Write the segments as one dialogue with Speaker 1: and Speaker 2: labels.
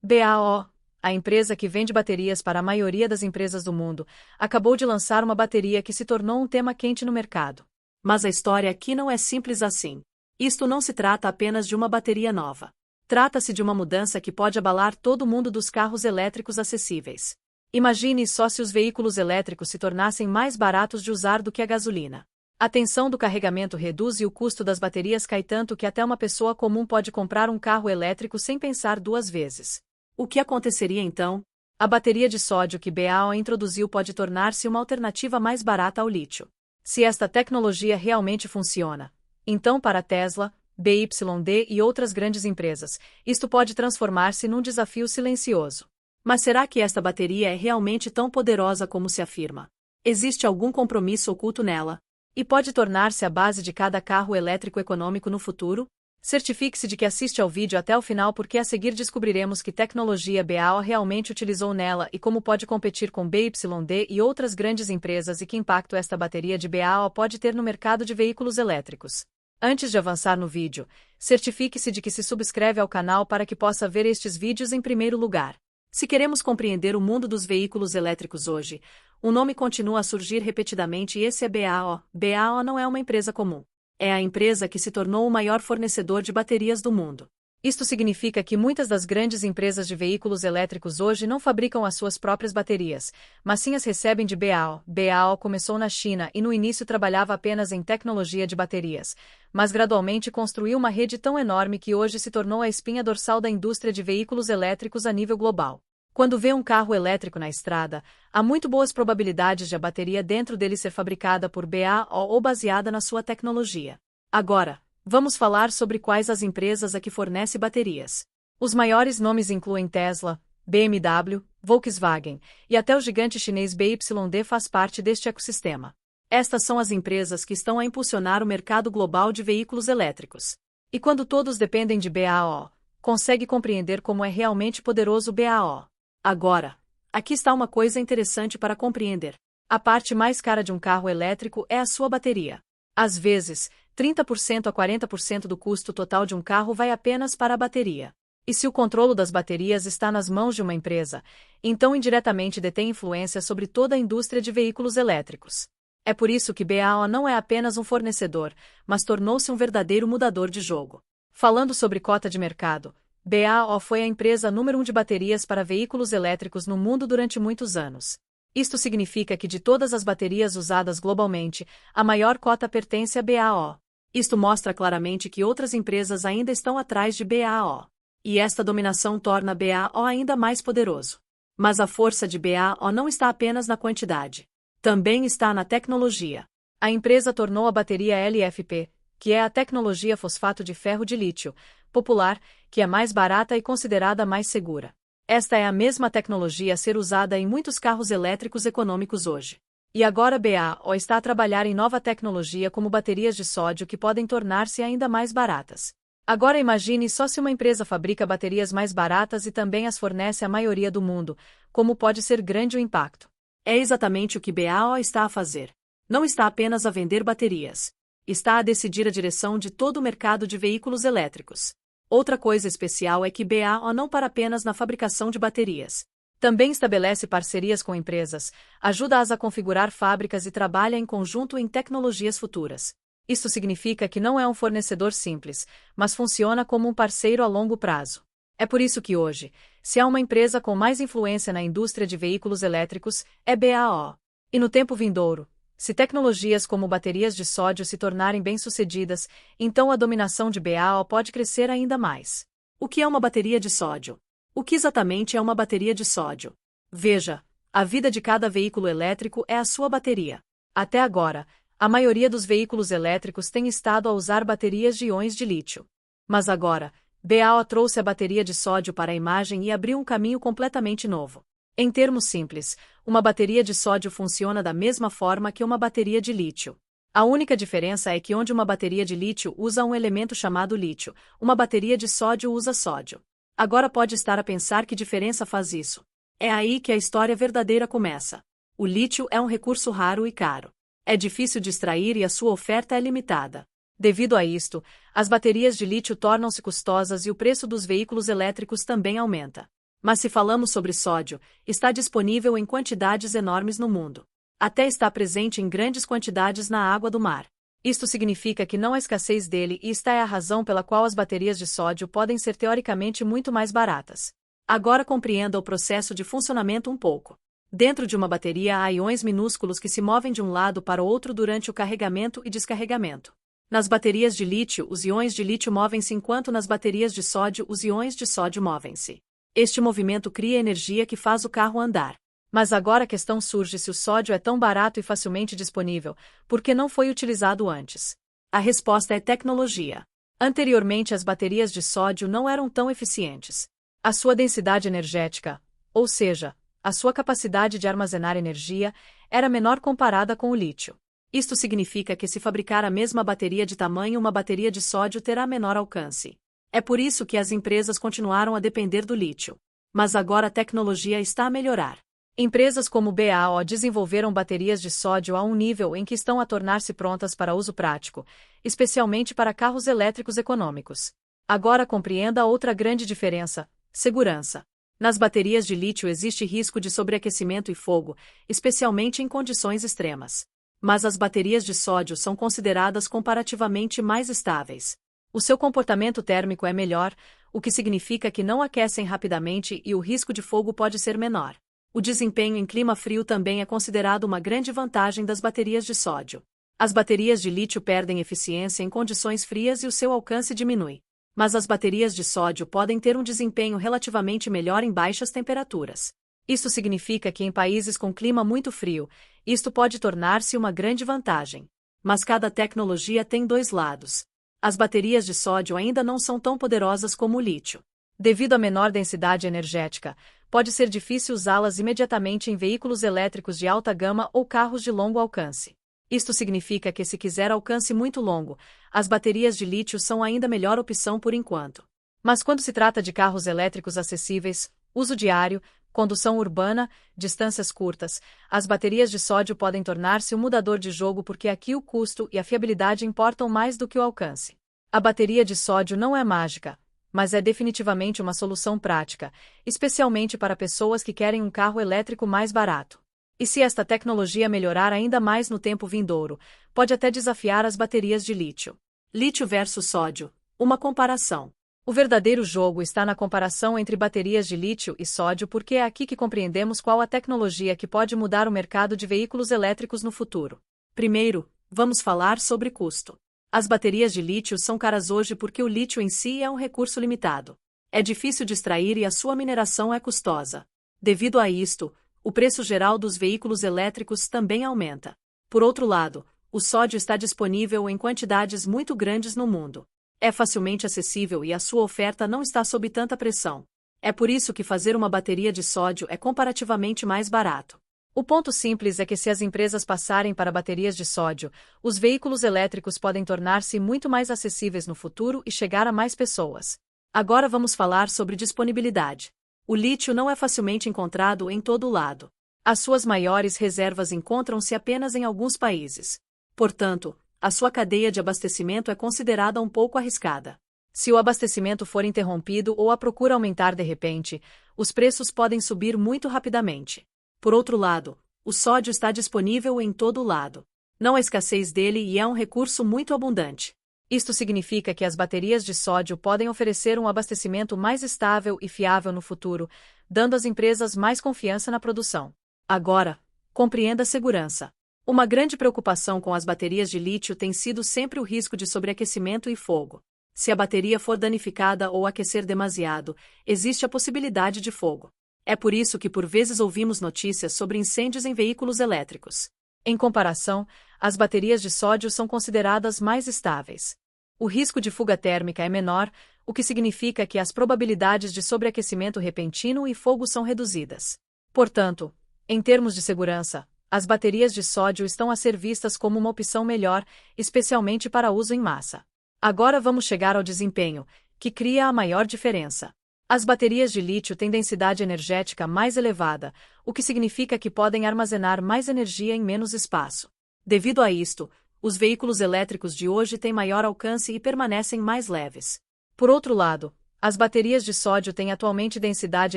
Speaker 1: BAO, a empresa que vende baterias para a maioria das empresas do mundo, acabou de lançar uma bateria que se tornou um tema quente no mercado. Mas a história aqui não é simples assim. Isto não se trata apenas de uma bateria nova. Trata-se de uma mudança que pode abalar todo o mundo dos carros elétricos acessíveis. Imagine só se os veículos elétricos se tornassem mais baratos de usar do que a gasolina. A tensão do carregamento reduz e o custo das baterias cai tanto que até uma pessoa comum pode comprar um carro elétrico sem pensar duas vezes. O que aconteceria então? A bateria de sódio que BAO introduziu pode tornar-se uma alternativa mais barata ao lítio. Se esta tecnologia realmente funciona, então para a Tesla, BYD e outras grandes empresas, isto pode transformar-se num desafio silencioso. Mas será que esta bateria é realmente tão poderosa como se afirma? Existe algum compromisso oculto nela? E pode tornar-se a base de cada carro elétrico econômico no futuro? Certifique-se de que assiste ao vídeo até o final porque a seguir descobriremos que tecnologia BAO realmente utilizou nela e como pode competir com BYD e outras grandes empresas e que impacto esta bateria de BAO pode ter no mercado de veículos elétricos. Antes de avançar no vídeo, certifique-se de que se subscreve ao canal para que possa ver estes vídeos em primeiro lugar. Se queremos compreender o mundo dos veículos elétricos hoje, um nome continua a surgir repetidamente e esse é BAO. BAO não é uma empresa comum. É a empresa que se tornou o maior fornecedor de baterias do mundo. Isto significa que muitas das grandes empresas de veículos elétricos hoje não fabricam as suas próprias baterias, mas sim as recebem de BAO. BAO começou na China e no início trabalhava apenas em tecnologia de baterias, mas gradualmente construiu uma rede tão enorme que hoje se tornou a espinha dorsal da indústria de veículos elétricos a nível global. Quando vê um carro elétrico na estrada, há muito boas probabilidades de a bateria dentro dele ser fabricada por BAO ou baseada na sua tecnologia. Agora, vamos falar sobre quais as empresas a que fornece baterias. Os maiores nomes incluem Tesla, BMW, Volkswagen, e até o gigante chinês BYD faz parte deste ecossistema. Estas são as empresas que estão a impulsionar o mercado global de veículos elétricos. E quando todos dependem de BAO, consegue compreender como é realmente poderoso o BAO. Agora, aqui está uma coisa interessante para compreender. A parte mais cara de um carro elétrico é a sua bateria. Às vezes, 30% a 40% do custo total de um carro vai apenas para a bateria. E se o controle das baterias está nas mãos de uma empresa, então indiretamente detém influência sobre toda a indústria de veículos elétricos. É por isso que BAO não é apenas um fornecedor, mas tornou-se um verdadeiro mudador de jogo. Falando sobre cota de mercado, BAO foi a empresa número 1 de baterias para veículos elétricos no mundo durante muitos anos. Isto significa que de todas as baterias usadas globalmente, a maior cota pertence a BAO. Isto mostra claramente que outras empresas ainda estão atrás de BAO. E esta dominação torna BAO ainda mais poderoso. Mas a força de BAO não está apenas na quantidade. Também está na tecnologia. A empresa tornou a bateria LFP, que é a tecnologia fosfato de ferro de lítio, popular, que é mais barata e considerada mais segura. Esta é a mesma tecnologia a ser usada em muitos carros elétricos econômicos hoje. E agora BAO está a trabalhar em nova tecnologia como baterias de sódio que podem tornar-se ainda mais baratas. Agora imagine só se uma empresa fabrica baterias mais baratas e também as fornece à maioria do mundo, como pode ser grande o impacto. É exatamente o que BAO está a fazer. Não está apenas a vender baterias. Está a decidir a direção de todo o mercado de veículos elétricos. Outra coisa especial é que BAO não para apenas na fabricação de baterias. Também estabelece parcerias com empresas, ajuda-as a configurar fábricas e trabalha em conjunto em tecnologias futuras. Isto significa que não é um fornecedor simples, mas funciona como um parceiro a longo prazo. É por isso que hoje, se há uma empresa com mais influência na indústria de veículos elétricos, é BAO. E no tempo vindouro, se tecnologias como baterias de sódio se tornarem bem-sucedidas, então a dominação de BAO pode crescer ainda mais. O que é uma bateria de sódio? O que exatamente é uma bateria de sódio? Veja, a vida de cada veículo elétrico é a sua bateria. Até agora, a maioria dos veículos elétricos tem estado a usar baterias de íons de lítio. Mas agora, BAO trouxe a bateria de sódio para a imagem e abriu um caminho completamente novo. Em termos simples, uma bateria de sódio funciona da mesma forma que uma bateria de lítio. A única diferença é que onde uma bateria de lítio usa um elemento chamado lítio, uma bateria de sódio usa sódio. Agora pode estar a pensar que diferença faz isso. É aí que a história verdadeira começa. O lítio é um recurso raro e caro. É difícil de extrair e a sua oferta é limitada. Devido a isto, as baterias de lítio tornam-se custosas e o preço dos veículos elétricos também aumenta. Mas se falamos sobre sódio, está disponível em quantidades enormes no mundo. Até está presente em grandes quantidades na água do mar. Isto significa que não há escassez dele e esta é a razão pela qual as baterias de sódio podem ser teoricamente muito mais baratas. Agora compreenda o processo de funcionamento um pouco. Dentro de uma bateria há íons minúsculos que se movem de um lado para o outro durante o carregamento e descarregamento. Nas baterias de lítio, os íons de lítio movem-se enquanto nas baterias de sódio, os íons de sódio movem-se. Este movimento cria energia que faz o carro andar. Mas agora a questão surge: se o sódio é tão barato e facilmente disponível, por que não foi utilizado antes? A resposta é tecnologia. Anteriormente as baterias de sódio não eram tão eficientes. A sua densidade energética, ou seja, a sua capacidade de armazenar energia, era menor comparada com o lítio. Isto significa que se fabricar a mesma bateria de tamanho, uma bateria de sódio terá menor alcance. É por isso que as empresas continuaram a depender do lítio. Mas agora a tecnologia está a melhorar. Empresas como BAO desenvolveram baterias de sódio a um nível em que estão a tornar-se prontas para uso prático, especialmente para carros elétricos econômicos. Agora compreenda outra grande diferença: segurança. Nas baterias de lítio existe risco de sobreaquecimento e fogo, especialmente em condições extremas. Mas as baterias de sódio são consideradas comparativamente mais estáveis. O seu comportamento térmico é melhor, o que significa que não aquecem rapidamente e o risco de fogo pode ser menor. O desempenho em clima frio também é considerado uma grande vantagem das baterias de sódio. As baterias de lítio perdem eficiência em condições frias e o seu alcance diminui. Mas as baterias de sódio podem ter um desempenho relativamente melhor em baixas temperaturas. Isso significa que em países com clima muito frio, isto pode tornar-se uma grande vantagem. Mas cada tecnologia tem dois lados. As baterias de sódio ainda não são tão poderosas como o lítio. Devido à menor densidade energética, pode ser difícil usá-las imediatamente em veículos elétricos de alta gama ou carros de longo alcance. Isto significa que, se quiser alcance muito longo, as baterias de lítio são ainda a melhor opção por enquanto. Mas quando se trata de carros elétricos acessíveis, uso diário, condução urbana, distâncias curtas, as baterias de sódio podem tornar-se um mudador de jogo, porque aqui o custo e a fiabilidade importam mais do que o alcance. A bateria de sódio não é mágica, mas é definitivamente uma solução prática, especialmente para pessoas que querem um carro elétrico mais barato. E se esta tecnologia melhorar ainda mais no tempo vindouro, pode até desafiar as baterias de lítio. Lítio versus sódio, uma comparação. O verdadeiro jogo está na comparação entre baterias de lítio e sódio, porque é aqui que compreendemos qual a tecnologia que pode mudar o mercado de veículos elétricos no futuro. Primeiro, vamos falar sobre custo. As baterias de lítio são caras hoje porque o lítio em si é um recurso limitado. É difícil de extrair e a sua mineração é custosa. Devido a isto, o preço geral dos veículos elétricos também aumenta. Por outro lado, o sódio está disponível em quantidades muito grandes no mundo. É facilmente acessível e a sua oferta não está sob tanta pressão. É por isso que fazer uma bateria de sódio é comparativamente mais barato. O ponto simples é que, se as empresas passarem para baterias de sódio, os veículos elétricos podem tornar-se muito mais acessíveis no futuro e chegar a mais pessoas. Agora vamos falar sobre disponibilidade. O lítio não é facilmente encontrado em todo lado. As suas maiores reservas encontram-se apenas em alguns países. Portanto, a sua cadeia de abastecimento é considerada um pouco arriscada. Se o abastecimento for interrompido ou a procura aumentar de repente, os preços podem subir muito rapidamente. Por outro lado, o sódio está disponível em todo lado. Não há escassez dele e é um recurso muito abundante. Isto significa que as baterias de sódio podem oferecer um abastecimento mais estável e fiável no futuro, dando às empresas mais confiança na produção. Agora, compreenda a segurança. Uma grande preocupação com as baterias de lítio tem sido sempre o risco de sobreaquecimento e fogo. Se a bateria for danificada ou aquecer demasiado, existe a possibilidade de fogo. É por isso que por vezes ouvimos notícias sobre incêndios em veículos elétricos. Em comparação, as baterias de sódio são consideradas mais estáveis. O risco de fuga térmica é menor, o que significa que as probabilidades de sobreaquecimento repentino e fogo são reduzidas. Portanto, em termos de segurança, as baterias de sódio estão a ser vistas como uma opção melhor, especialmente para uso em massa. Agora vamos chegar ao desempenho, que cria a maior diferença. As baterias de lítio têm densidade energética mais elevada, o que significa que podem armazenar mais energia em menos espaço. Devido a isto, os veículos elétricos de hoje têm maior alcance e permanecem mais leves. Por outro lado, As baterias de sódio têm atualmente densidade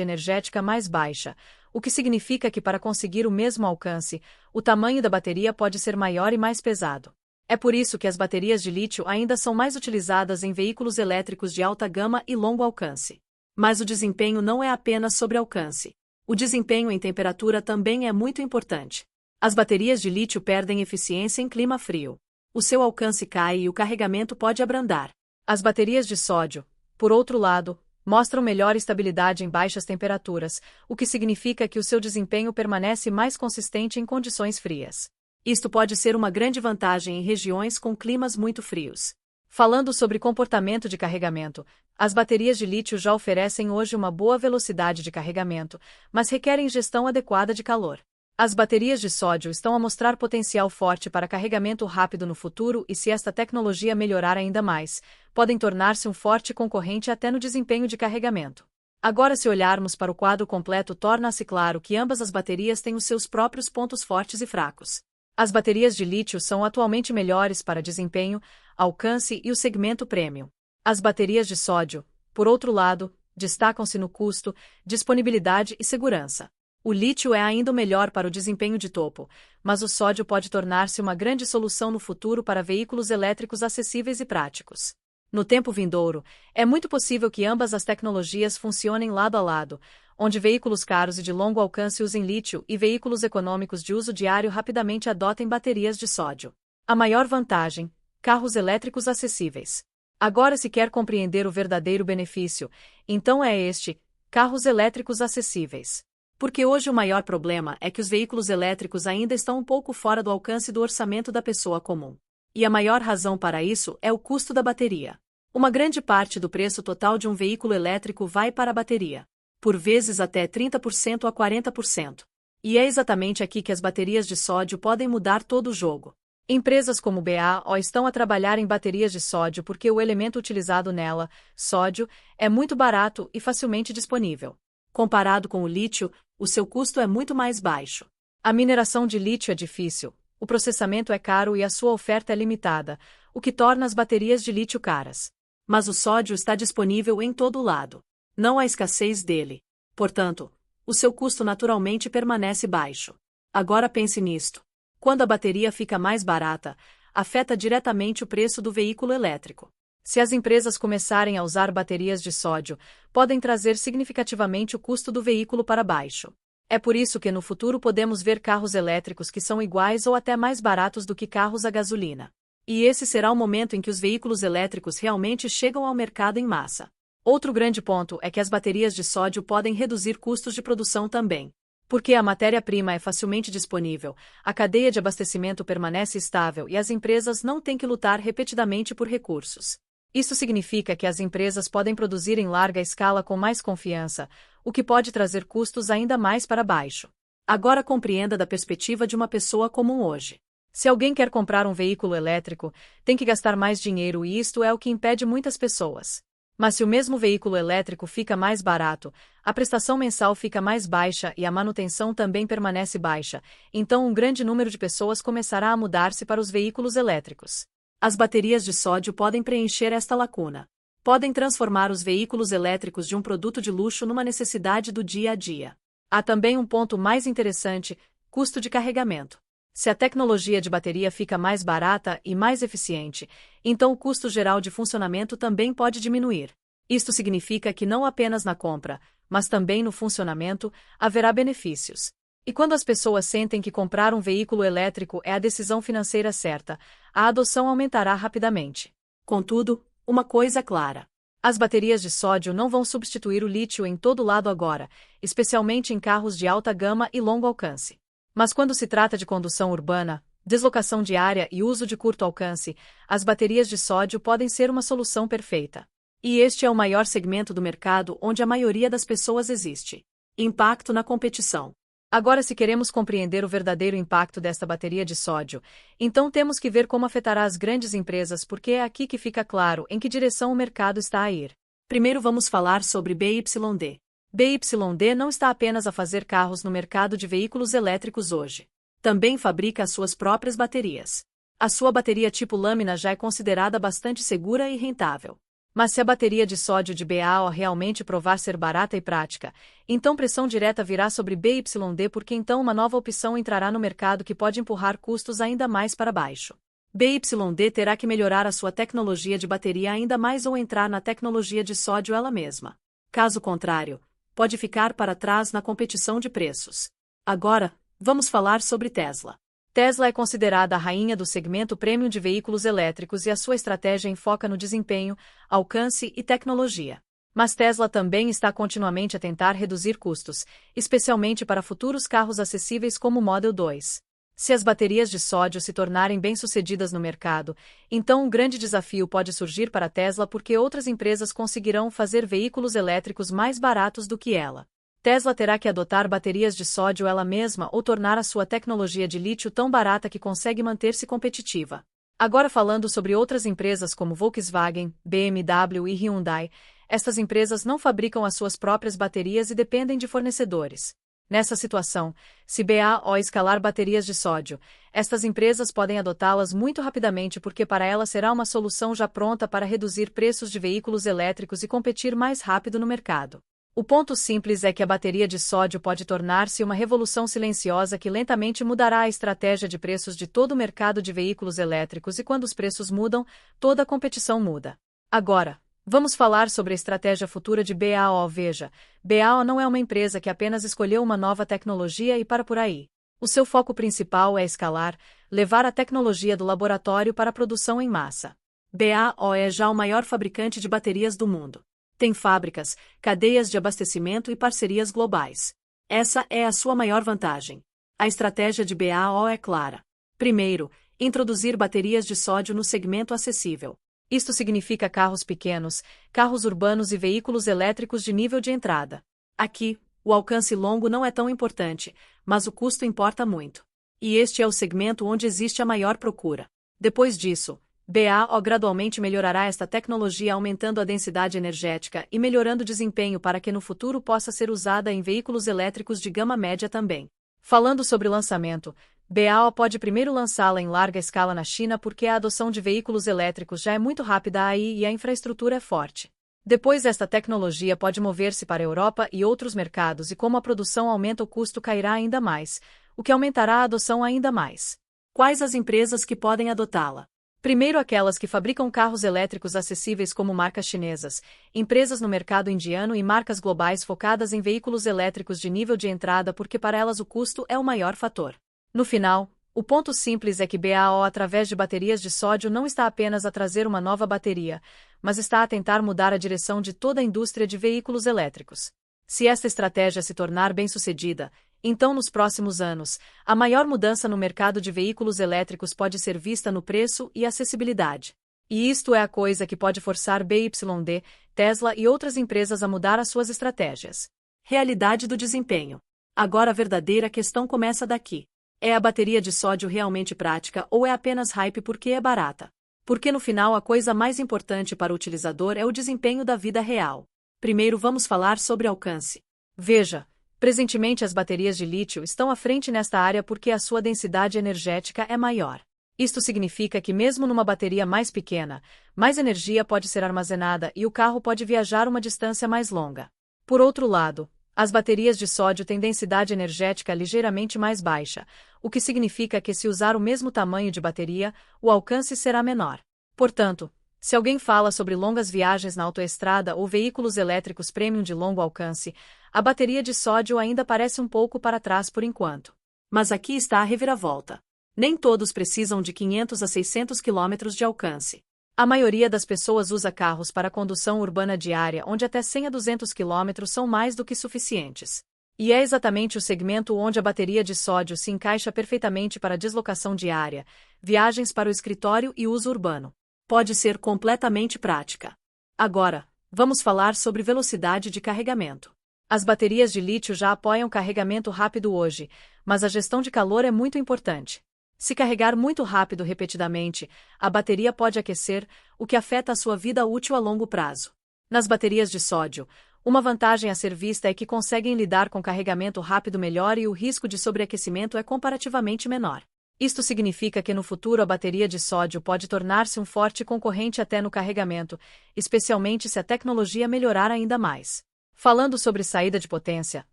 Speaker 1: energética mais baixa, o que significa que para conseguir o mesmo alcance, o tamanho da bateria pode ser maior e mais pesado. É por isso que as baterias de lítio ainda são mais utilizadas em veículos elétricos de alta gama e longo alcance. Mas o desempenho não é apenas sobre alcance. O desempenho em temperatura também é muito importante. As baterias de lítio perdem eficiência em clima frio. O seu alcance cai e o carregamento pode abrandar. As baterias de sódio, por outro lado, mostram melhor estabilidade em baixas temperaturas, o que significa que o seu desempenho permanece mais consistente em condições frias. Isto pode ser uma grande vantagem em regiões com climas muito frios. Falando sobre comportamento de carregamento, as baterias de lítio já oferecem hoje uma boa velocidade de carregamento, mas requerem gestão adequada de calor. As baterias de sódio estão a mostrar potencial forte para carregamento rápido no futuro e, se esta tecnologia melhorar ainda mais, podem tornar-se um forte concorrente até no desempenho de carregamento. Agora, se olharmos para o quadro completo, torna-se claro que ambas as baterias têm os seus próprios pontos fortes e fracos. As baterias de lítio são atualmente melhores para desempenho, alcance e o segmento premium. As baterias de sódio, por outro lado, destacam-se no custo, disponibilidade e segurança. O lítio é ainda o melhor para o desempenho de topo, mas o sódio pode tornar-se uma grande solução no futuro para veículos elétricos acessíveis e práticos. No tempo vindouro, é muito possível que ambas as tecnologias funcionem lado a lado, onde veículos caros e de longo alcance usem lítio e veículos econômicos de uso diário rapidamente adotem baterias de sódio. A maior vantagem: carros elétricos acessíveis. Agora, se quer compreender o verdadeiro benefício, então é este: carros elétricos acessíveis. Porque hoje o maior problema é que os veículos elétricos ainda estão um pouco fora do alcance do orçamento da pessoa comum. E a maior razão para isso é o custo da bateria. Uma grande parte do preço total de um veículo elétrico vai para a bateria. Por vezes até 30% a 40%. E é exatamente aqui que as baterias de sódio podem mudar todo o jogo. Empresas como BAO estão a trabalhar em baterias de sódio porque o elemento utilizado nela, sódio, é muito barato e facilmente disponível. Comparado com o lítio, o seu custo é muito mais baixo. A mineração de lítio é difícil, o processamento é caro e a sua oferta é limitada, o que torna as baterias de lítio caras. Mas o sódio está disponível em todo lado. Não há escassez dele. Portanto, o seu custo naturalmente permanece baixo. Agora pense nisto. Quando a bateria fica mais barata, afeta diretamente o preço do veículo elétrico. Se as empresas começarem a usar baterias de sódio, podem trazer significativamente o custo do veículo para baixo. É por isso que no futuro podemos ver carros elétricos que são iguais ou até mais baratos do que carros a gasolina. E esse será o momento em que os veículos elétricos realmente chegam ao mercado em massa. Outro grande ponto é que as baterias de sódio podem reduzir custos de produção também. Porque a matéria-prima é facilmente disponível, a cadeia de abastecimento permanece estável e as empresas não têm que lutar repetidamente por recursos. Isso significa que as empresas podem produzir em larga escala com mais confiança, o que pode trazer custos ainda mais para baixo. Agora compreenda da perspectiva de uma pessoa comum hoje. Se alguém quer comprar um veículo elétrico, tem que gastar mais dinheiro e isto é o que impede muitas pessoas. Mas se o mesmo veículo elétrico fica mais barato, a prestação mensal fica mais baixa e a manutenção também permanece baixa, então um grande número de pessoas começará a mudar-se para os veículos elétricos. As baterias de sódio podem preencher esta lacuna. Podem transformar os veículos elétricos de um produto de luxo numa necessidade do dia a dia. Há também um ponto mais interessante: custo de carregamento. Se a tecnologia de bateria fica mais barata e mais eficiente, então o custo geral de funcionamento também pode diminuir. Isto significa que não apenas na compra, mas também no funcionamento, haverá benefícios. E quando as pessoas sentem que comprar um veículo elétrico é a decisão financeira certa, a adoção aumentará rapidamente. Contudo, uma coisa é clara: as baterias de sódio não vão substituir o lítio em todo lado agora, especialmente em carros de alta gama e longo alcance. Mas quando se trata de condução urbana, deslocação diária e uso de curto alcance, as baterias de sódio podem ser uma solução perfeita. E este é o maior segmento do mercado onde a maioria das pessoas existe. Impacto na competição. Agora, se queremos compreender o verdadeiro impacto desta bateria de sódio, então temos que ver como afetará as grandes empresas, porque é aqui que fica claro em que direção o mercado está a ir. Primeiro vamos falar sobre BYD. BYD não está apenas a fazer carros no mercado de veículos elétricos hoje. Também fabrica as suas próprias baterias. A sua bateria tipo lâmina já é considerada bastante segura e rentável. Mas se a bateria de sódio de BAO realmente provar ser barata e prática, então pressão direta virá sobre BYD porque então uma nova opção entrará no mercado que pode empurrar custos ainda mais para baixo. BYD terá que melhorar a sua tecnologia de bateria ainda mais ou entrar na tecnologia de sódio ela mesma. Caso contrário, pode ficar para trás na competição de preços. Agora, vamos falar sobre Tesla. Tesla é considerada a rainha do segmento premium de veículos elétricos e a sua estratégia enfoca no desempenho, alcance e tecnologia. Mas Tesla também está continuamente a tentar reduzir custos, especialmente para futuros carros acessíveis como o Model 2. Se as baterias de sódio se tornarem bem-sucedidas no mercado, então um grande desafio pode surgir para a Tesla porque outras empresas conseguirão fazer veículos elétricos mais baratos do que ela. Tesla terá que adotar baterias de sódio ela mesma ou tornar a sua tecnologia de lítio tão barata que consegue manter-se competitiva. Agora falando sobre outras empresas como Volkswagen, BMW e Hyundai, estas empresas não fabricam as suas próprias baterias e dependem de fornecedores. Nessa situação, se BAO escalar baterias de sódio, estas empresas podem adotá-las muito rapidamente porque para elas será uma solução já pronta para reduzir preços de veículos elétricos e competir mais rápido no mercado. O ponto simples é que a bateria de sódio pode tornar-se uma revolução silenciosa que lentamente mudará a estratégia de preços de todo o mercado de veículos elétricos e quando os preços mudam, toda a competição muda. Agora, vamos falar sobre a estratégia futura de BAO. Veja, BAO não é uma empresa que apenas escolheu uma nova tecnologia e para por aí. O seu foco principal é escalar, levar a tecnologia do laboratório para a produção em massa. BAO é já o maior fabricante de baterias do mundo. Tem fábricas, cadeias de abastecimento e parcerias globais. Essa é a sua maior vantagem. A estratégia de BAO é clara. Primeiro, introduzir baterias de sódio no segmento acessível. Isto significa carros pequenos, carros urbanos e veículos elétricos de nível de entrada. Aqui, o alcance longo não é tão importante, mas o custo importa muito. E este é o segmento onde existe a maior procura. Depois disso, BAO gradualmente melhorará esta tecnologia aumentando a densidade energética e melhorando o desempenho para que no futuro possa ser usada em veículos elétricos de gama média também. Falando sobre lançamento, BAO pode primeiro lançá-la em larga escala na China porque a adoção de veículos elétricos já é muito rápida aí e a infraestrutura é forte. Depois esta tecnologia pode mover-se para a Europa e outros mercados e como a produção aumenta o custo cairá ainda mais, o que aumentará a adoção ainda mais. Quais as empresas que podem adotá-la? Primeiro aquelas que fabricam carros elétricos acessíveis como marcas chinesas, empresas no mercado indiano e marcas globais focadas em veículos elétricos de nível de entrada porque para elas o custo é o maior fator. No final, o ponto simples é que BAO através de baterias de sódio não está apenas a trazer uma nova bateria, mas está a tentar mudar a direção de toda a indústria de veículos elétricos. Se esta estratégia se tornar bem-sucedida, então nos próximos anos, a maior mudança no mercado de veículos elétricos pode ser vista no preço e acessibilidade. E isto é a coisa que pode forçar BYD, Tesla e outras empresas a mudar as suas estratégias. Realidade do desempenho. Agora a verdadeira questão começa daqui. É a bateria de sódio realmente prática ou é apenas hype porque é barata? Porque no final a coisa mais importante para o utilizador é o desempenho da vida real. Primeiro vamos falar sobre alcance. Veja, presentemente as baterias de lítio estão à frente nesta área porque a sua densidade energética é maior. Isto significa que mesmo numa bateria mais pequena, mais energia pode ser armazenada e o carro pode viajar uma distância mais longa. Por outro lado, as baterias de sódio têm densidade energética ligeiramente mais baixa, o que significa que se usar o mesmo tamanho de bateria, o alcance será menor. Portanto, se alguém fala sobre longas viagens na autoestrada ou veículos elétricos premium de longo alcance, a bateria de sódio ainda parece um pouco para trás por enquanto. Mas aqui está a reviravolta. Nem todos precisam de 500 a 600 km de alcance. A maioria das pessoas usa carros para condução urbana diária onde até 100 a 200 km são mais do que suficientes. E é exatamente o segmento onde a bateria de sódio se encaixa perfeitamente para deslocação diária, viagens para o escritório e uso urbano. Pode ser completamente prática. Agora, vamos falar sobre velocidade de carregamento. As baterias de lítio já apoiam carregamento rápido hoje, mas a gestão de calor é muito importante. Se carregar muito rápido repetidamente, a bateria pode aquecer, o que afeta a sua vida útil a longo prazo. Nas baterias de sódio, uma vantagem a ser vista é que conseguem lidar com carregamento rápido melhor e o risco de sobreaquecimento é comparativamente menor. Isto significa que no futuro a bateria de sódio pode tornar-se um forte concorrente até no carregamento, especialmente se a tecnologia melhorar ainda mais. Falando sobre saída de potência,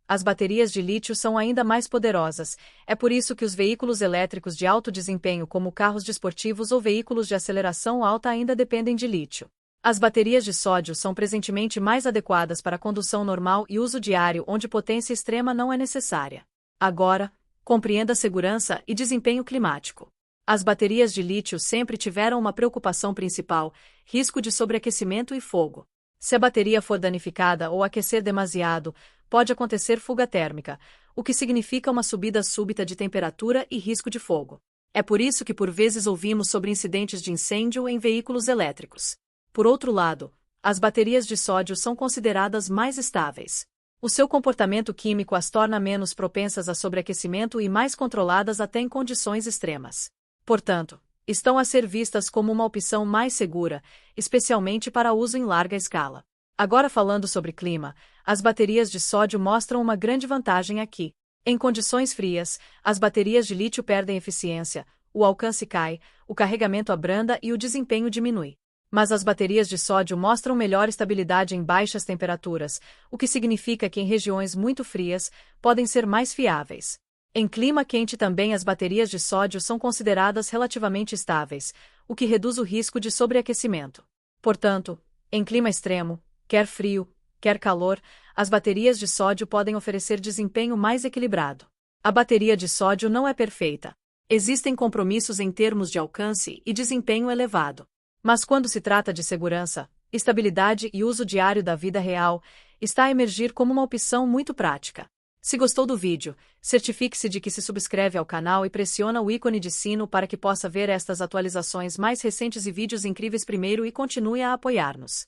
Speaker 1: as baterias de lítio são ainda mais poderosas, é por isso que os veículos elétricos de alto desempenho como carros desportivos ou veículos de aceleração alta ainda dependem de lítio. As baterias de sódio são presentemente mais adequadas para condução normal e uso diário onde potência extrema não é necessária. Agora, compreenda a segurança e desempenho climático. As baterias de lítio sempre tiveram uma preocupação principal: risco de sobreaquecimento e fogo. Se a bateria for danificada ou aquecer demasiado, pode acontecer fuga térmica, o que significa uma subida súbita de temperatura e risco de fogo. É por isso que por vezes ouvimos sobre incidentes de incêndio em veículos elétricos. Por outro lado, as baterias de sódio são consideradas mais estáveis. O seu comportamento químico as torna menos propensas a sobreaquecimento e mais controladas até em condições extremas. Portanto, estão a ser vistas como uma opção mais segura, especialmente para uso em larga escala. Agora falando sobre clima, as baterias de sódio mostram uma grande vantagem aqui. Em condições frias, as baterias de lítio perdem eficiência, o alcance cai, o carregamento abranda e o desempenho diminui. Mas as baterias de sódio mostram melhor estabilidade em baixas temperaturas, o que significa que em regiões muito frias, podem ser mais fiáveis. Em clima quente também as baterias de sódio são consideradas relativamente estáveis, o que reduz o risco de sobreaquecimento. Portanto, em clima extremo, quer frio, quer calor, as baterias de sódio podem oferecer desempenho mais equilibrado. A bateria de sódio não é perfeita. Existem compromissos em termos de alcance e desempenho elevado. Mas quando se trata de segurança, estabilidade e uso diário da vida real, está a emergir como uma opção muito prática. Se gostou do vídeo, certifique-se de que se subscreve ao canal e pressiona o ícone de sino para que possa ver estas atualizações mais recentes e vídeos incríveis primeiro e continue a apoiar-nos.